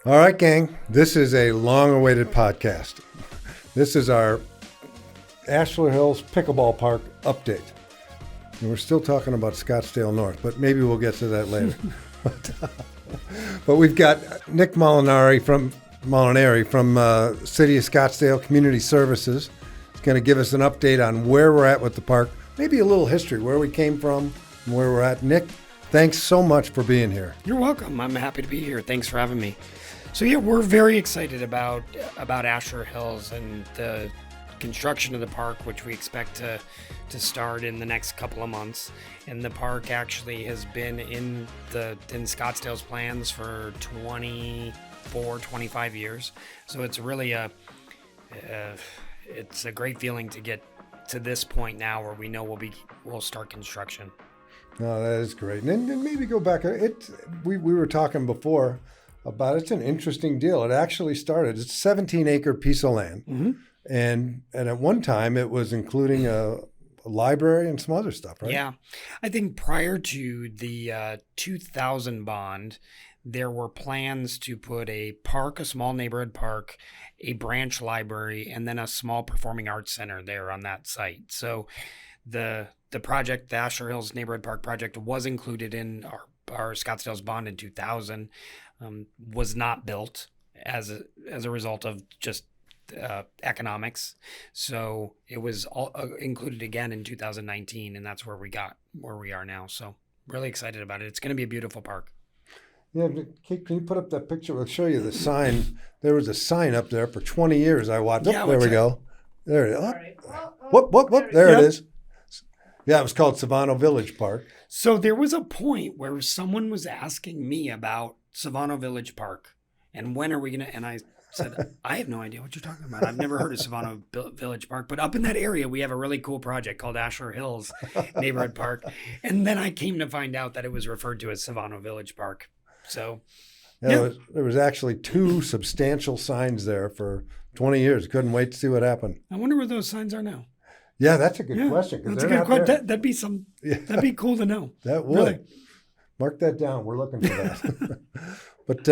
All right, gang. This is a long-awaited podcast. This is our Ashler Hills Pickleball Park update. And we're still talking about Scottsdale North, but maybe we'll get to that later. But we've got Nick Molinari from City of Scottsdale Community Services. He's going to give us an update on where we're at with the park, maybe a little history, where we came from and where we're at. Nick, thanks so much for being here. You're welcome. I'm happy to be here. Thanks for having me. So yeah, we're very excited about Ashler Hills and the construction of the park, which we expect to start in the next couple of months. And the park actually has been in Scottsdale's plans for 25 years. So it's really it's a great feeling to get to this point now where we know we'll start construction. No, that is great. And then maybe go back. We were talking before about it's an interesting deal. It actually started. It's a 17-acre piece of land. Mm-hmm. And at one time, it was including a library and some other stuff, right? Yeah. I think prior to the 2000 bond, there were plans to put a park, a small neighborhood park, a branch library, and then a small performing arts center there on that site. So the project, the Ashler Hills Neighborhood Park project, was included in our Scottsdale's bond in 2000, was not built as a result of just economics. So it was all included again in 2019, and that's where we are now. So really excited about it. It's going to be a beautiful park. Yeah, can you put up that picture? I'll show you the sign. There was a sign up there for 20 years. I watched. Yeah, there we go. There it is. Whoop. There it is. Yeah, it was called Savannah Village Park. So there was a point where someone was asking me about Savannah Village Park and when are we going to, and I said, I have no idea what you're talking about. I've never heard of Savannah Village Park, but up in that area, we have a really cool project called Ashler Hills Neighborhood Park. And then I came to find out that it was referred to as Savannah Village Park. So yeah. There was actually two substantial signs there for 20 years. Couldn't wait to see what happened. I wonder where those signs are now. Yeah, that's a good question. That's a good question. That'd be cool to know. That would. Really. Mark that down. We're looking for that. But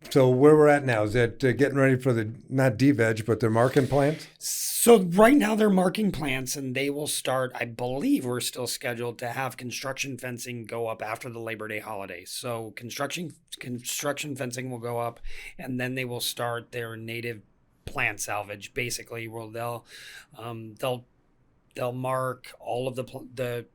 so where we're at now, is that getting ready for the, not de-veg, but they're marking plants? So right now they're marking plants, and they will start, I believe we're still scheduled to have construction fencing go up after the Labor Day holiday. So construction fencing will go up, and then they will start their native plant salvage, basically, where they'll mark all of the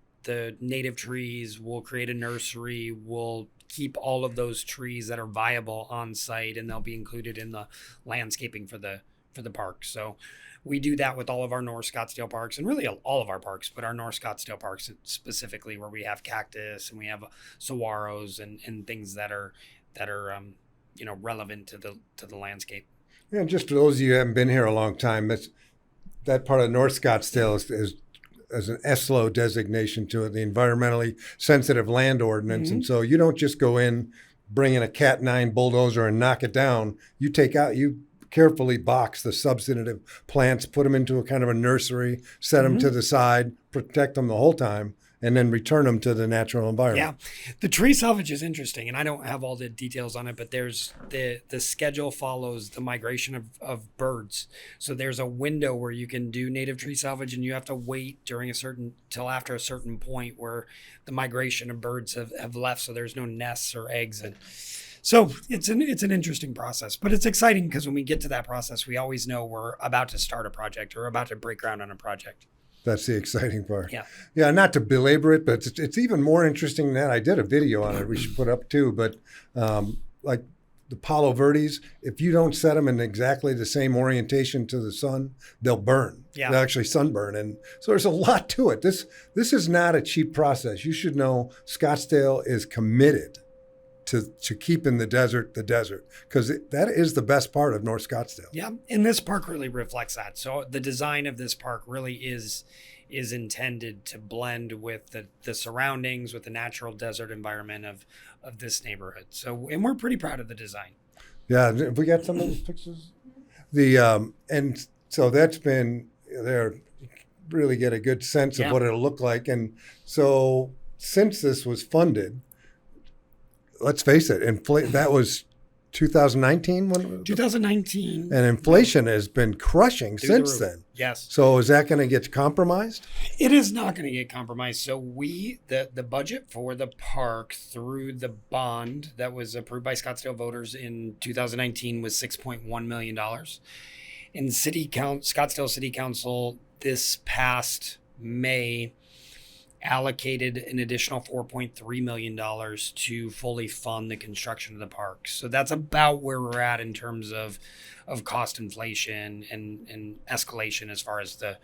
native trees. We'll create a nursery. We'll keep all of those trees that are viable on site, and they'll be included in the landscaping for the park. So we do that with all of our North Scottsdale parks, and really all of our parks, but our North Scottsdale parks specifically, where we have cactus and we have saguaros and things that are relevant to the landscape. Yeah, and just for those of you who haven't been here a long time, that part of North Scottsdale is as an ESLO designation to it, the environmentally sensitive land ordinance. Mm-hmm. And so you don't just go in, bring in a Cat 9 bulldozer and knock it down. You carefully box the substantive plants, put them into a kind of a nursery, set them to the side, protect them the whole time, and then return them to the natural environment. Yeah. The tree salvage is interesting, and I don't have all the details on it, but there's the schedule follows the migration of birds. So there's a window where you can do native tree salvage, and you have to wait till after a certain point where the migration of birds have left, so there's no nests or eggs. And so it's an interesting process, but it's exciting because when we get to that process, we always know we're about to start a project or about to break ground on a project. That's the exciting part. Yeah. Yeah, not to belabor it, but it's even more interesting than that. I did a video on it we should put up too, but like the Palo Verdes, if you don't set them in exactly the same orientation to the sun, they'll burn. Yeah. They'll actually sunburn. And so there's a lot to it. This is not a cheap process. You should know Scottsdale is committed to keeping the desert, because that is the best part of North Scottsdale. Yeah, and this park really reflects that. So the design of this park really is intended to blend with the surroundings, with the natural desert environment of this neighborhood. So, and we're pretty proud of the design. Yeah, if we got some of those pictures. And so that's been there. Really get a good sense of what it'll look like. And so since this was funded, let's face it, that was 2019 when 2019. and inflation has been crushing Through the since roof. then. Yes. So is that going to get compromised? It is not going to get compromised. So the budget for the park through the bond that was approved by Scottsdale voters in 2019 was $6.1 million. In Scottsdale City Council this past May allocated an additional $4.3 million to fully fund the construction of the park. So that's about where we're at in terms of cost inflation and escalation as far as the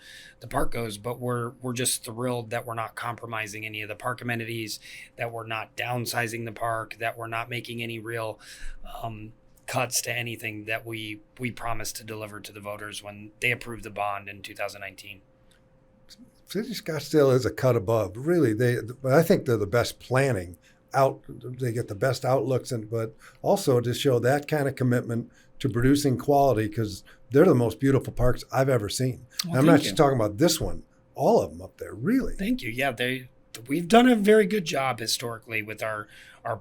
park goes. But we're just thrilled that we're not compromising any of the park amenities, that we're not downsizing the park, that we're not making any real cuts to anything that we promised to deliver to the voters when they approved the bond in 2019. City of Scottsdale is a cut above. Really, I think they're the best planning out. They get the best outlooks, but also to show that kind of commitment to producing quality, because they're the most beautiful parks I've ever seen. Well, I'm not just talking about this one. All of them up there, really. Thank you. Yeah, we've done a very good job historically with our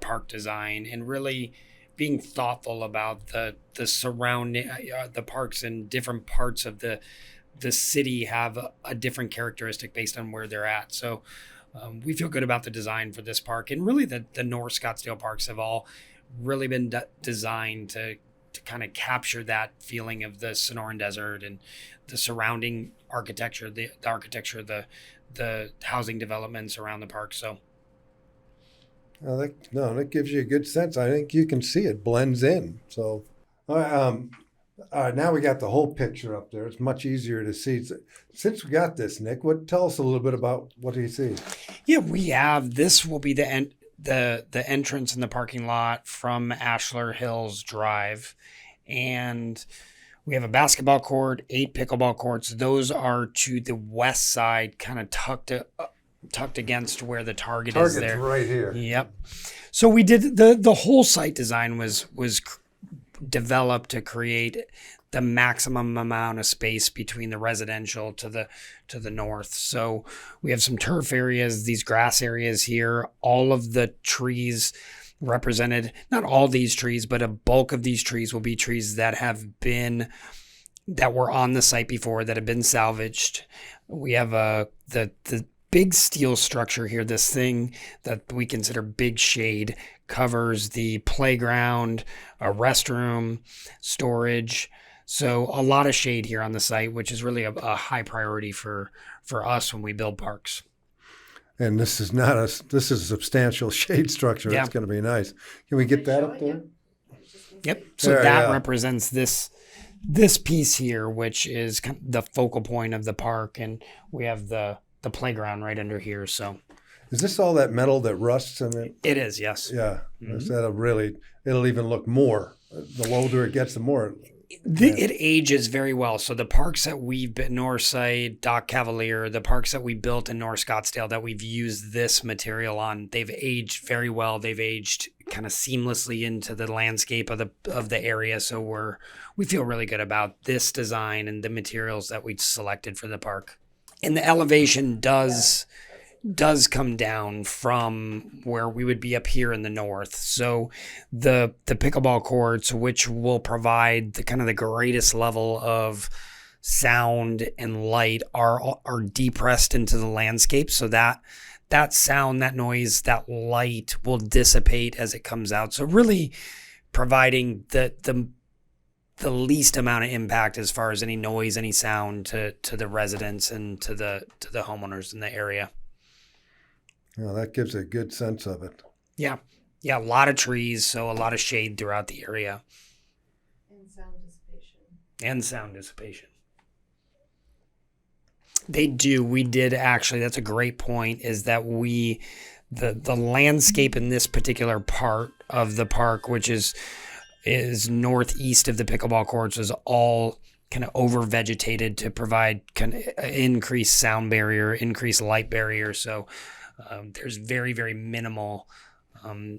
park design and really being thoughtful about the surrounding the parks in different parts of the city have a different characteristic based on where they're at. So we feel good about the design for this park, and really the North Scottsdale parks have all really been designed to kind of capture that feeling of the Sonoran Desert and the surrounding architecture, the architecture, the housing developments around the park. So. That gives you a good sense. I think you can see it blends in. So, all right, now we got the whole picture up there. It's much easier to see. Since we got this, Nick, tell us a little bit about what do you see? Yeah, we have. This will be the entrance in the parking lot from Ashler Hills Drive, and we have a basketball court, 8 pickleball courts. Those are to the west side, kind of tucked against where the target is there. Right here. Yep. So we did the whole site design was developed to create the maximum amount of space between the residential to the north. So we have some turf areas, these grass areas here, all of the trees represented, not all these trees, but a bulk of these trees will be trees that were on the site before, that have been salvaged. We have the big steel structure here, this thing that we consider big shade, covers the playground, a restroom, storage. So a lot of shade here on the site, which is really a high priority for us when we build parks. And this is a substantial shade structure. Yeah. It's going to be nice. Can we get that up there? Yep. So that represents this piece here, which is the focal point of the park, and we have the playground right under here. So is this all that metal that rusts in it? It is, yes. Yeah. Mm-hmm. It'll even look more. The older it gets, the more. It ages very well. So the parks that we've been, Northside, Dock Cavalier, the parks that we built in North Scottsdale that we've used this material on, they've aged very well. They've aged kind of seamlessly into the landscape of the area. So we feel really good about this design and the materials that we selected for the park. And the elevation does come down from where we would be up here in the north. So the pickleball courts, which will provide the greatest level of sound and light, are depressed into the landscape. So that sound, that noise, that light will dissipate as it comes out. So really providing the least amount of impact as far as any noise, any sound to the residents and to the homeowners in the area. Yeah, that gives a good sense of it. Yeah. Yeah, a lot of trees, so a lot of shade throughout the area. And sound dissipation. They do. We did actually, that's a great point, is that the landscape in this particular part of the park, which is northeast of the pickleball courts, is all kind of over vegetated to provide kind of increased sound barrier, increased light barrier. So there's very, very minimal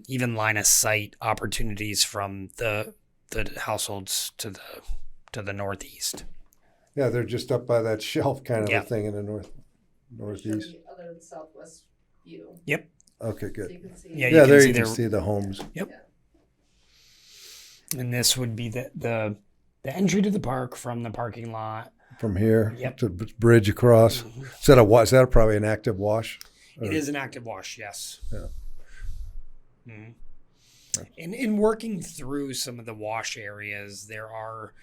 even line of sight opportunities from the households to the northeast. Yeah, they're just up by that shelf kind of a thing in the northeast. The other southwest view. Yep. Okay, good. So you can see. Yeah, Yeah, there you can see the homes. Yep. And this would be the entry to the park from the parking lot. From here Yep. to the bridge across. Is that probably an active wash? It is an active wash, yes. Yeah. Mhm. And in working through some of the wash areas, there are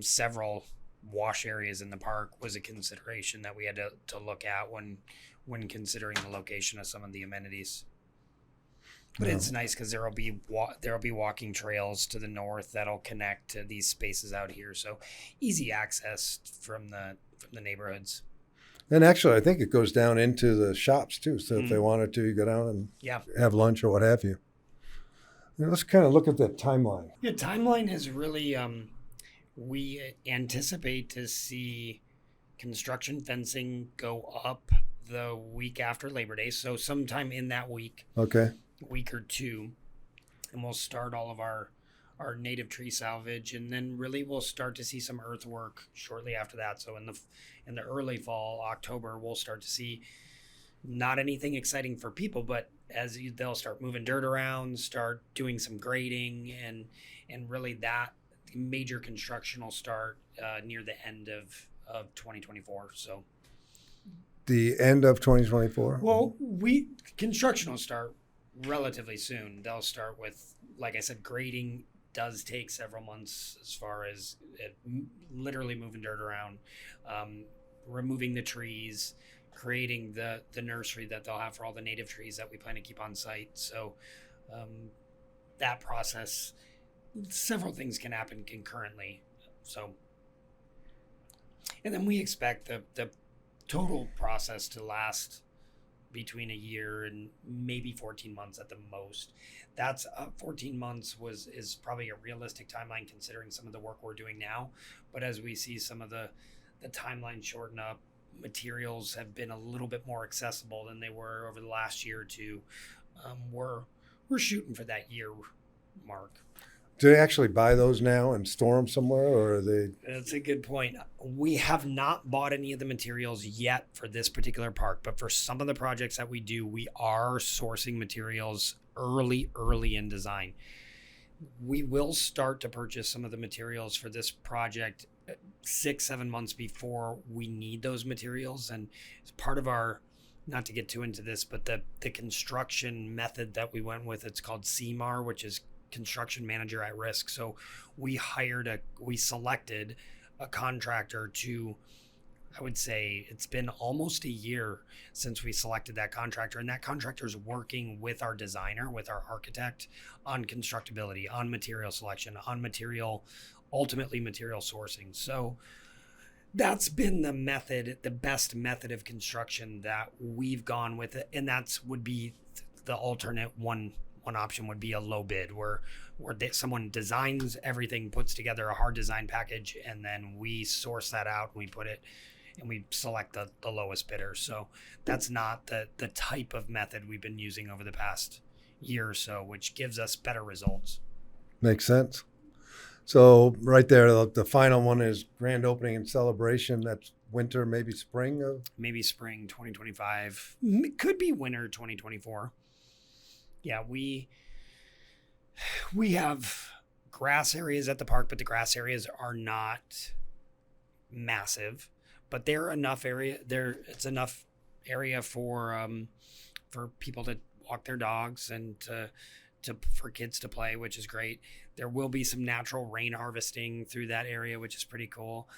several wash areas in the park was a consideration that we had to look at when considering the location of some of the amenities. But it's nice because there'll be walking trails to the north that'll connect to these spaces out here, so easy access from the neighborhoods. And actually, I think it goes down into the shops too. So if they wanted to, you go down and Yeah. have lunch or what have you. Now, let's kind of look at the timeline. Yeah, timeline is really we anticipate to see construction fencing go up the week after Labor Day, so sometime in that week Okay. or two, and we'll start all of our native tree salvage, and then really we'll start to see some earthwork shortly after that. So in the early fall, October, we'll start to see not anything exciting for people, but they'll start moving dirt around, start doing some grading, and really that major construction will start near the end of 2024. So The end of 2024? well, construction will start relatively soon. They'll start with, like I said, grading does take several months as far as literally moving dirt around, removing the trees, creating the nursery that they'll have for all the native trees that we plan to keep on site. So that process, several things can happen concurrently. So, and then we expect the total process to last between a year and maybe 14 months at the most. That's 14 months is probably a realistic timeline considering some of the work we're doing now. But as we see some of the timeline shorten up, materials have been a little bit more accessible than they were over the last year or two. We're shooting for that year mark. Do they actually buy those now and store them somewhere, or are they? That's a good point. We have not bought any of the materials yet for this particular park, but for some of the projects that we do, we are sourcing materials early in design. We will start to purchase some of the materials for this project 6-7 months before we need those materials. And it's part of our, not to get too into this, but the construction method that we went with, it's called CMAR, which is construction manager at risk. So we selected a contractor to, I would say it's been almost a year since we selected that contractor, and that contractor is working with our designer, with our architect, on constructability, on material selection, on ultimately material sourcing. So that's been the best method of construction that we've gone with it, and would be the alternate one. One option would be a low bid where someone designs everything, puts together a hard design package, and then we source that out and we put it and we select the lowest bidder. So that's not the type of method we've been using over the past year or so, which gives us better results. Makes sense. So right there, the final one is grand opening and celebration. That's winter, maybe spring of? Maybe spring 2025. Could be winter 2024. Yeah, we have grass areas at the park, but the grass areas are not massive. But they're enough area. It's enough area for people to walk their dogs and for kids to play, which is great. There will be some natural rain harvesting through that area, which is pretty cool.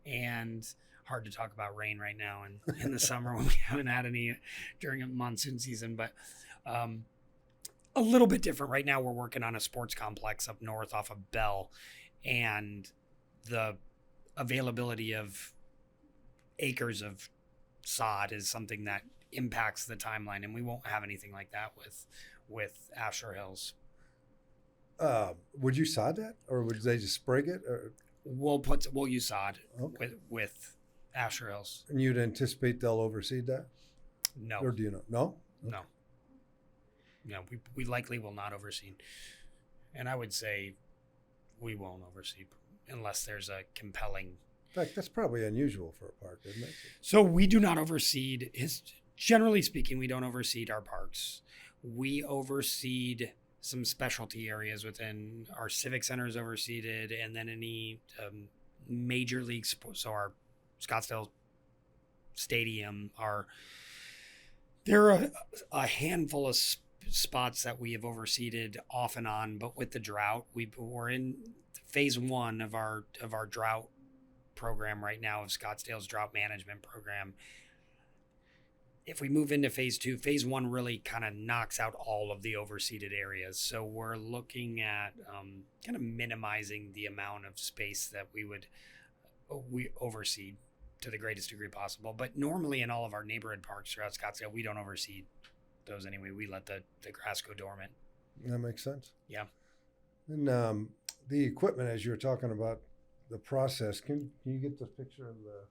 And hard to talk about rain right now in the summer when we haven't had any during a monsoon season, but a little bit different. Right now we're working on a sports complex up north off of Bell, and the availability of acres of sod is something that impacts the timeline, and we won't have anything like that with Ashler Hills. Would you sod that, or would they just sprig it? Or? We'll use sod with Ashler Hills. And you'd anticipate they'll overseed that? No. Or do you know? No? No. No, we likely will not overseed. And I would say we won't overseed unless there's a compelling. In fact, that's probably unusual for a park, isn't it? So we do not overseed. Generally speaking, we don't overseed our parks. We overseed some specialty areas within our civic centers overseeded, and then any major league sports. So our Scottsdale Stadium, there are a handful of spots that we have overseeded off and on, but with the drought, we're in phase 1 of our drought program right now, of Scottsdale's drought management program. If we move into phase 2, phase 1 really kind of knocks out all of the overseeded areas. So we're looking at kind of minimizing the amount of space that we overseed to the greatest degree possible. But normally in all of our neighborhood parks throughout Scottsdale, we don't overseed those anyway. We let the grass go dormant. That makes sense. Yeah. And the equipment, as you were talking about the process, can you get the picture of the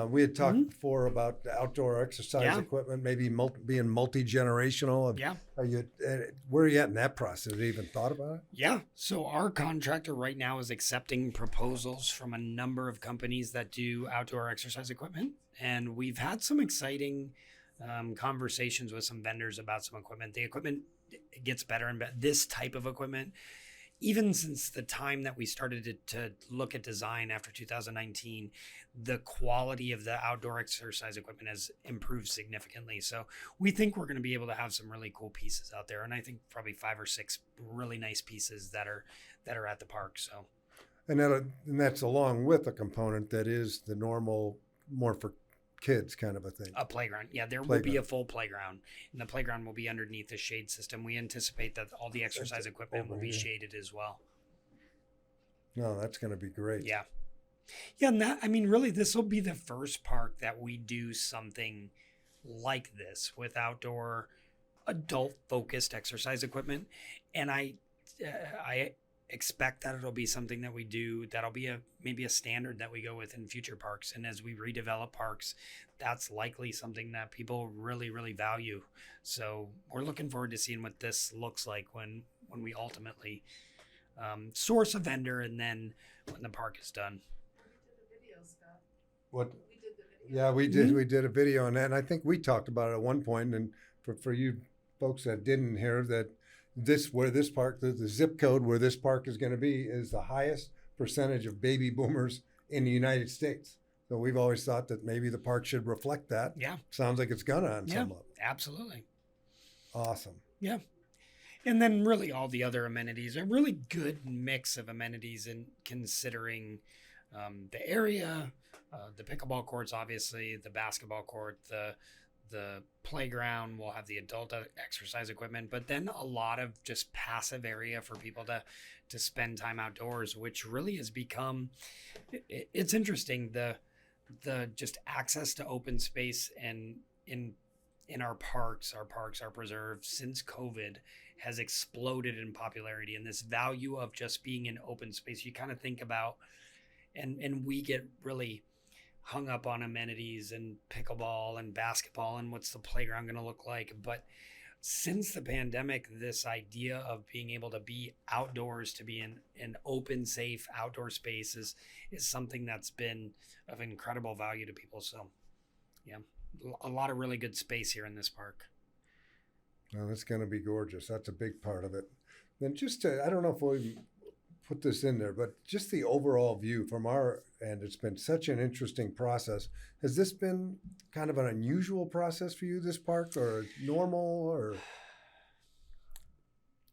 we had talked before about the outdoor exercise equipment, maybe being multi-generational. Yeah. Where are you at in that process? Have you even thought about it? Yeah. So our contractor right now is accepting proposals from a number of companies that do outdoor exercise equipment. And we've had some exciting conversations with some vendors about some equipment. The equipment gets better and better. This type of equipment, even since the time that we started to look at design after 2019, the quality of the outdoor exercise equipment has improved significantly. So we think we're going to be able to have some really cool pieces out there. And I think probably 5 or 6 really nice pieces that are at the park. So, and that's along with a component that is the normal, more for kids kind of a thing. A playground. Yeah, there will be a full playground. And the playground will be underneath the shade system. We anticipate that all the exercise equipment will be shaded as well. No, that's going to be great. Yeah. Yeah, and really, this will be the first park that we do something like this with outdoor adult-focused exercise equipment. And I expect that it'll be something that we do that'll be maybe a standard that we go with in future parks. And as we redevelop parks, that's likely something that people really, really value. So we're looking forward to seeing what this looks like when we ultimately source a vendor and then when the park is done. We did a video, Scott. What? We did the video. Yeah, we did. We did a video on that, and I think we talked about it at one point. And for you folks that didn't hear that, the zip code where this park is going to be is the highest percentage of baby boomers in the United States. So we've always thought that maybe the park should reflect that. Yeah. Sounds like it's gonna on some level. Absolutely. Awesome. Yeah. And then really all the other amenities, a really good mix of amenities in considering the area, the pickleball courts, obviously, the basketball court, the playground will have the adult exercise equipment, but then a lot of just passive area for people to spend time outdoors, which really has become, it's interesting, the just access to open space and in our parks, our preserves since COVID has exploded in popularity, and this value of just being in open space. You kind of think about, and we get really hung up on amenities and pickleball and basketball and what's the playground going to look like. But since the pandemic, this idea of being able to be outdoors, to be in an open, safe outdoor space is something that's been of incredible value to people. So, yeah, a lot of really good space here in this park. Well, that's going to be gorgeous. That's a big part of it. Then I don't know if we put this in there, but just the overall view from our end, it's been such an interesting process. Has this been kind of an unusual process for you, this park, or normal, or?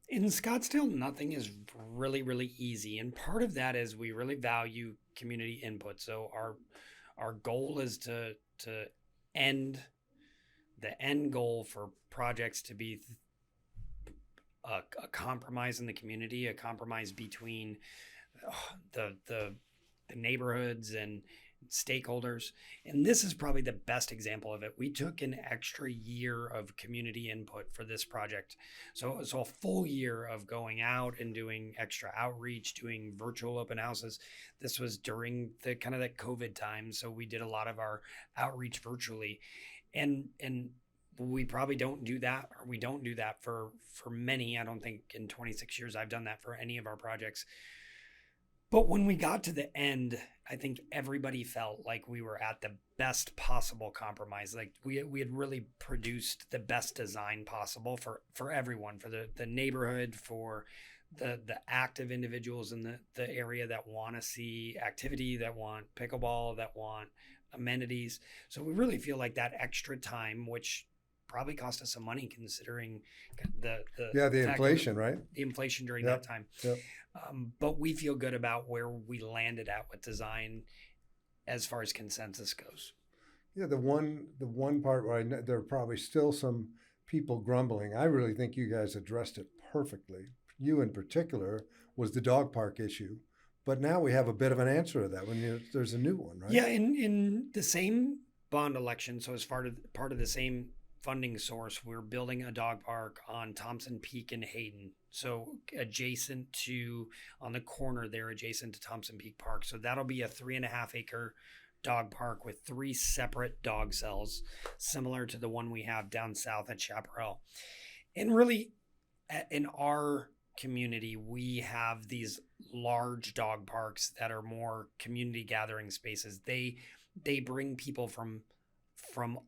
In Scottsdale, nothing is really, really easy. And part of that is we really value community input. So our goal is to end the end goal for projects to be a compromise in the community, a compromise between the neighborhoods and stakeholders. And this is probably the best example of it. We took an extra year of community input for this project. So a full year of going out and doing extra outreach, doing virtual open houses. This was during the kind of that COVID time. So we did a lot of our outreach virtually. And we probably don't do that, or we don't do that for many. I don't think in 26 years I've done that for any of our projects. But when we got to the end, I think everybody felt like we were at the best possible compromise. Like we had really produced the best design possible for everyone, for the neighborhood, for the active individuals in the area that want to see activity, that want pickleball, that want amenities. So we really feel like that extra time, which probably cost us some money considering the the inflation, right? The inflation during Yep. that time. Yep. But we feel good about where we landed at with design as far as consensus goes. Yeah, the one part where there are probably still some people grumbling. I really think you guys addressed it perfectly. You in particular was the dog park issue, but now we have a bit of an answer to that there's a new one, right? Yeah, in the same bond election, so as part of the same funding source, we're building a dog park on Thompson Peak in Hayden. So adjacent to, on the corner there, adjacent to Thompson Peak Park. So that'll be a 3.5 acre dog park with 3 separate dog cells, similar to the one we have down south at Chaparral. And really, in our community, we have these large dog parks that are more community gathering spaces. They bring people from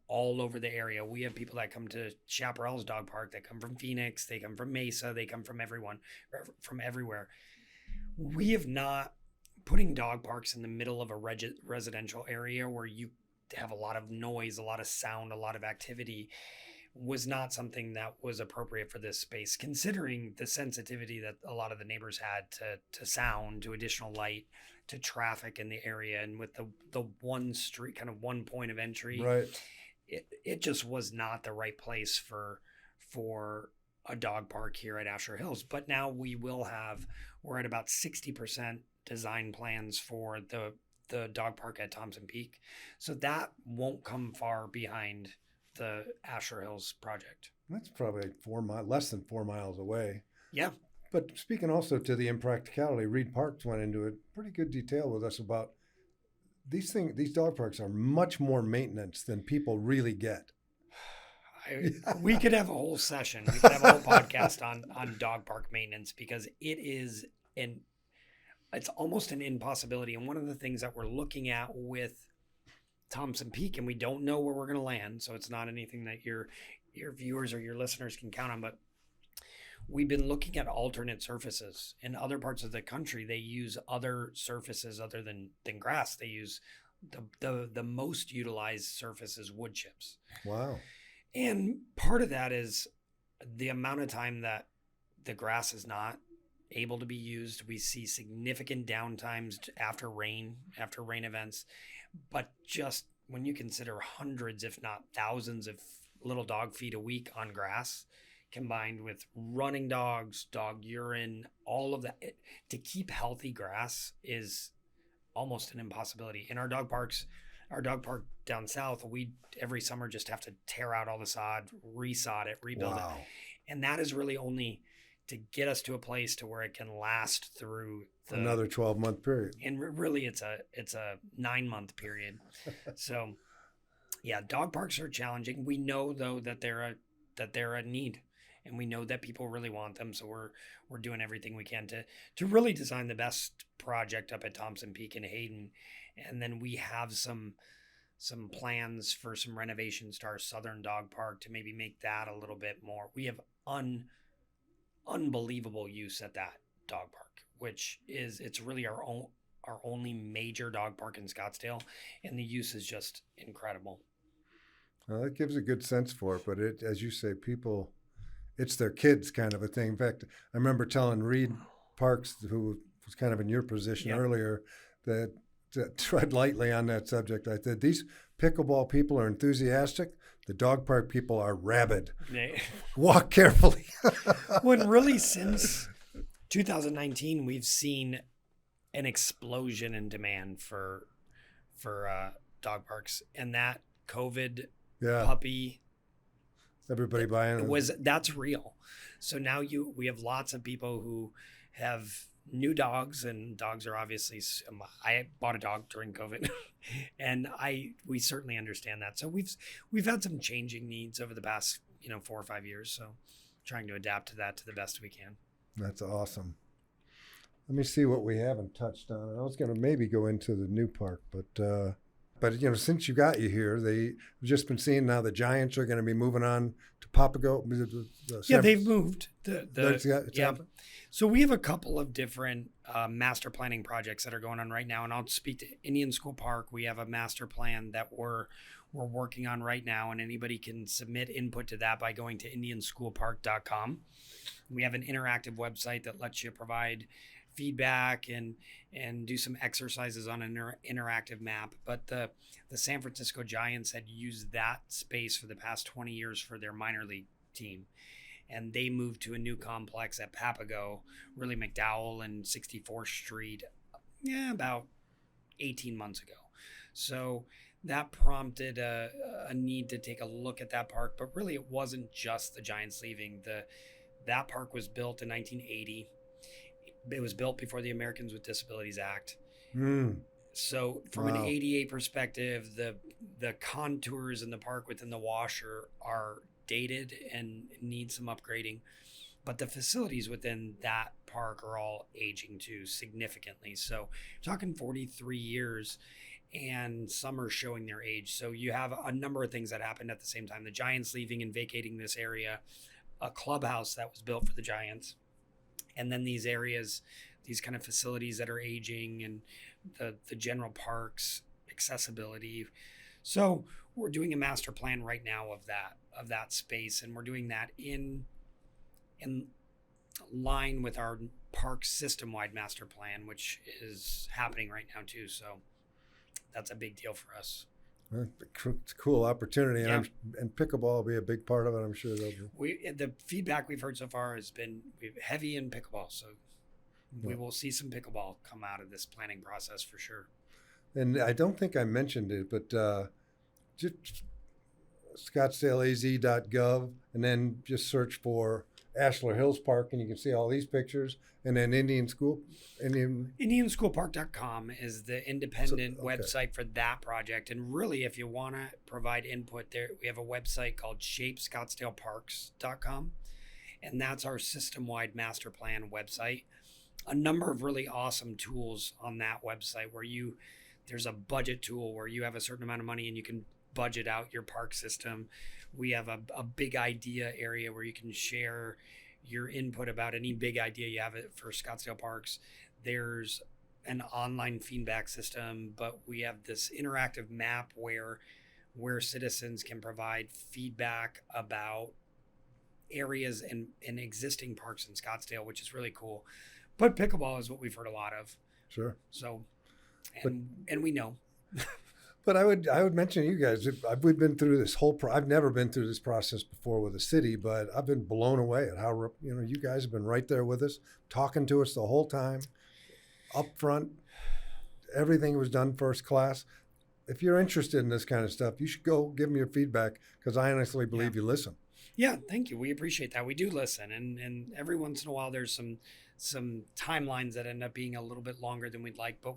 all over the area. We have people that come to Chaparral's dog park, that come from Phoenix, they come from Mesa, they come from from everywhere. We have not putting dog parks in the middle of a residential area where you have a lot of noise, a lot of sound, a lot of activity was not something that was appropriate for this space, considering the sensitivity that a lot of the neighbors had to sound, to additional light, to traffic in the area. And with the one street, kind of one point of entry, Right. It just was not the right place for a dog park here at Ashler Hills. But now we're at about 60% design plans for the dog park at Thompson Peak. So that won't come far behind the Ashler Hills project. That's probably less than 4 miles away. Yeah. But speaking also to the impracticality, Reed Parks went into it pretty good detail with us about these dog parks are much more maintenance than people really get. We could have a whole session. We could have a whole podcast on dog park maintenance, because it's almost an impossibility. And one of the things that we're looking at with Thompson Peak, and we don't know where we're going to land, so it's not anything that your viewers or your listeners can count on, but we've been looking at alternate surfaces. In other parts of the country, they use other surfaces other than grass. They use the most utilized surface is wood chips. Wow. And part of that is the amount of time that the grass is not able to be used. We see significant downtimes after rain events. But just when you consider hundreds, if not thousands of little dog feet a week on grass, combined with running dogs, dog urine, all of that, to keep healthy grass is almost an impossibility. In our dog park down south, we every summer just have to tear out all the sod, resod it, rebuild it. And that is really only to get us to a place to where it can last through another 12-month period. And really it's a 9-month period. So yeah, dog parks are challenging. We know though that they're a need, and we know that people really want them. So we're doing everything we can to really design the best project up at Thompson Peak in Hayden. And then we have some plans for some renovations to our southern dog park to maybe make that a little bit more. We have unbelievable use at that dog park, which it's really our only major dog park in Scottsdale, and the use is just incredible. Well, that gives a good sense for it, but as you say, people, it's their kids kind of a thing. In fact, I remember telling Reed Parks, who was kind of in your position earlier, that to tread lightly on that subject. I said, these pickleball people are enthusiastic. The dog park people are rabid. Walk carefully. When really since 2019, we've seen an explosion in demand for dog parks, and that COVID puppy, everybody buying that's real. So now we have lots of people who have new dogs, and dogs are obviously, I bought a dog during COVID and we certainly understand that. So we've had some changing needs over the past 4 or 5 years. So trying to adapt to that to the best we can. That's awesome. Let me see what we haven't touched on. I was going to maybe go into the new park, but since you got you here, they've just been seeing now the Giants are going to be moving on to Papago. Yeah, they've moved. It's happened? So we have a couple of different master planning projects that are going on right now, and I'll speak to Indian School Park. We have a master plan that we're working on right now, and anybody can submit input to that by going to indianschoolpark.com. We have an interactive website that lets you provide feedback and do some exercises on an interactive map. But the San Francisco Giants had used that space for the past 20 years for their minor league team. And they moved to a new complex at Papago, really McDowell and 64th Street, about 18 months ago. So that prompted a need to take a look at that park. But really, it wasn't just the Giants leaving. That park was built in 1980. It was built before the Americans with Disabilities Act. So from an ADA perspective, the contours in the park within the washer are dated and need some upgrading. But the facilities within that park are all aging too significantly. So you're talking 43 years, and some are showing their age. So you have a number of things that happened at the same time. The Giants leaving and vacating this area, a clubhouse that was built for the Giants, and then these areas, these kind of facilities that are aging, and the general parks, accessibility. So we're doing a master plan right now of that space, and we're doing that in line with our park system-wide master plan, which is happening right now too. So that's a big deal for us. It's a cool opportunity, and pickleball will be a big part of it. I'm sure they'll be. The feedback we've heard so far has been heavy in pickleball, so we will see some pickleball come out of this planning process for sure. And I don't think I mentioned it, but just ScottsdaleAZ.gov, and then just search for Ashler Hills Park, and you can see all these pictures. And then IndianSchoolPark.com is the independent website for that project. And really, if you want to provide input there, we have a website called ShapeScottsdaleParks.com. And that's our system-wide master plan website. A number of really awesome tools on that website where there's a budget tool where you have a certain amount of money and you can budget out your park system. We have a big idea area where you can share your input about any big idea you have for Scottsdale Parks. There's an online feedback system, but we have this interactive map where citizens can provide feedback about areas and existing parks in Scottsdale, which is really cool. But pickleball is what we've heard a lot of. Sure. So, and we know. But I would mention you guys. We've been through this whole. I've never been through this process before with a city, but I've been blown away at how you guys have been right there with us, talking to us the whole time, up front. Everything was done first class. If you're interested in this kind of stuff, you should go give them your feedback, because I honestly believe you listen. Yeah, thank you. We appreciate that. We do listen, and every once in a while there's some timelines that end up being a little bit longer than we'd like, but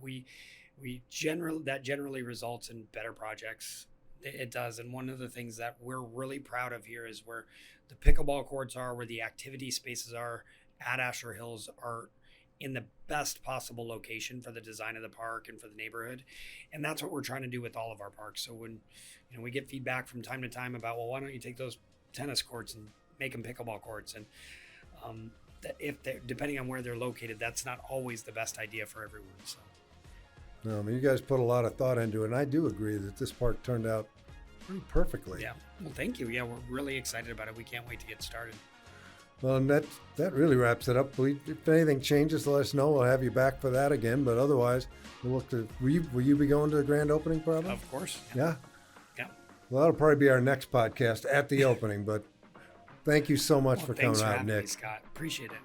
that generally results in better projects. It does. And one of the things that we're really proud of here is where the pickleball courts are, where the activity spaces are at Ashler Hills, are in the best possible location for the design of the park and for the neighborhood. And that's what we're trying to do with all of our parks. So when we get feedback from time to time about, well, why don't you take those tennis courts and make them pickleball courts? And depending on where they're located, that's not always the best idea for everyone. So. No, I mean, you guys put a lot of thought into it, and I do agree that this park turned out pretty perfectly. Yeah. Well, thank you. Yeah, we're really excited about it. We can't wait to get started. Well, and that really wraps it up. If anything changes, let us know. We'll have you back for that again. But otherwise, we'll look to. Will you be going to the grand opening probably? Of course. Yeah. Yeah. Well, that'll probably be our next podcast at the opening. But thank you so much for coming out, Nick. Me, Scott. Appreciate it.